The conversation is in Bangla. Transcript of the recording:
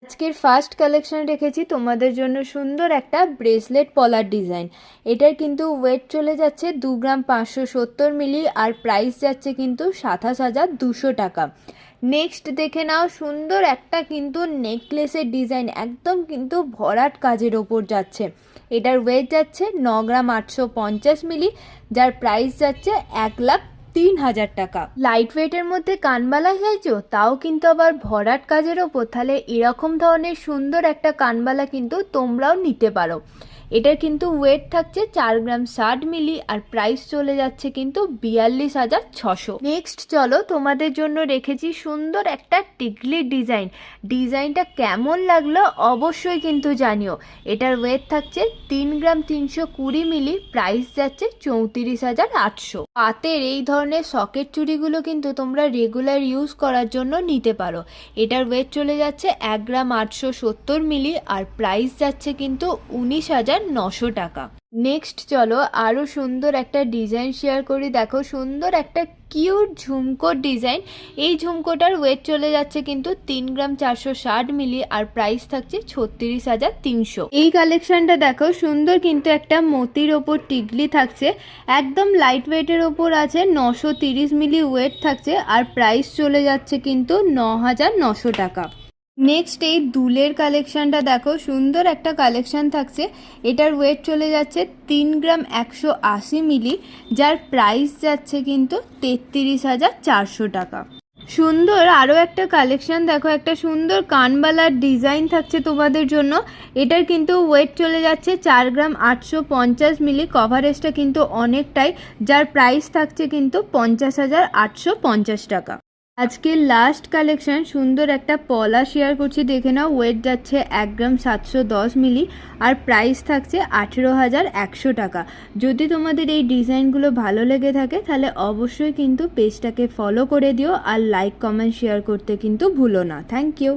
আজকের ফার্স্ট কালেকশন রেখেছি তোমাদের জন্য সুন্দর একটা ব্রেসলেট পলার ডিজাইন। এটার কিন্তু ওয়েট চলে যাচ্ছে 2 গ্রাম 570 মিলি আর প্রাইস যাচ্ছে কিন্তু 27,200 টাকা। নেক্সট দেখে নাও, সুন্দর একটা কিন্তু নেকলেসের ডিজাইন, একদম কিন্তু ভরাট কাজের ওপর যাচ্ছে। এটার ওয়েট যাচ্ছে 9 গ্রাম 850 মিলি, যার প্রাইস যাচ্ছে 1,03,000 টাকা। লাইট ওয়েটের মধ্যে কানবালা চাইছো, তাও কিন্তু আবার ভরাট কাজের ওপর, তাহলে এরকম ধরনের সুন্দর একটা কানবালা কিন্তু তোমরাও নিতে পারো। এটার কিন্তু ওয়েট থাকছে 4 গ্রাম 60 মিলি আর প্রাইস চলে যাচ্ছে কিন্তু 42,600। নেক্সট চলো, তোমাদের জন্য রেখেছি সুন্দর একটা টিকলির ডিজাইন। ডিজাইনটা কেমন লাগলো অবশ্যই কিন্তু জানিও। এটার ওয়েট থাকছে 3 গ্রাম 320 মিলি, প্রাইস যাচ্ছে 34,800। পাতের এই ধরনের সকেট চুড়িগুলো কিন্তু তোমরা রেগুলার ইউজ করার জন্য নিতে পারো। এটার ওয়েট চলে যাচ্ছে 1 গ্রাম 870 মিলি আর প্রাইস যাচ্ছে কিন্তু 19,900 টাকা। নেক্সট চলো, আরও সুন্দর একটা ডিজাইন শেয়ার করি। দেখো, সুন্দর একটা কিউট ঝুমকোর ডিজাইন। এই ঝুমকোটার ওয়েট চলে যাচ্ছে কিন্তু 3 গ্রাম 460 মিলি আর প্রাইস থাকছে 36,300। এই কালেকশনটা দেখো, সুন্দর কিন্তু একটা মতির ওপর টিকলি থাকছে, একদম লাইট ওয়েটের ওপর আছে, 930 মিলি ওয়েট থাকছে আর প্রাইস চলে যাচ্ছে কিন্তু 9,900 টাকা। নেক্সট এই দুলের কালেকশনটা দেখো, সুন্দর একটা কালেকশন থাকছে। এটার ওয়েট চলে যাচ্ছে 3 গ্রাম 180 মিলি, যার প্রাইস যাচ্ছে কিন্তু 33,400 টাকা। সুন্দর আরও একটা কালেকশন দেখো, একটা সুন্দর কানবালার ডিজাইন থাকছে তোমাদের জন্য। এটার কিন্তু ওয়েট চলে যাচ্ছে 4 গ্রাম 850 মিলি, কভারেজটা কিন্তু অনেকটাই, যার প্রাইস থাকছে কিন্তু 50,850 টাকা। আজকের লাস্ট কালেকশন সুন্দর একটা পলা শেয়ার করছি, দেখে নাও। ওয়েট যাচ্ছে 1 গ্রাম 710 মিলি আর প্রাইস থাকছে 18,100 টাকা। যদি তোমাদের এই ডিজাইনগুলো ভালো লেগে থাকে তাহলে অবশ্যই কিন্তু পেজটাকে ফলো করে দিও আর লাইক কমেন্ট শেয়ার করতে কিন্তু ভুলো না। Thank you.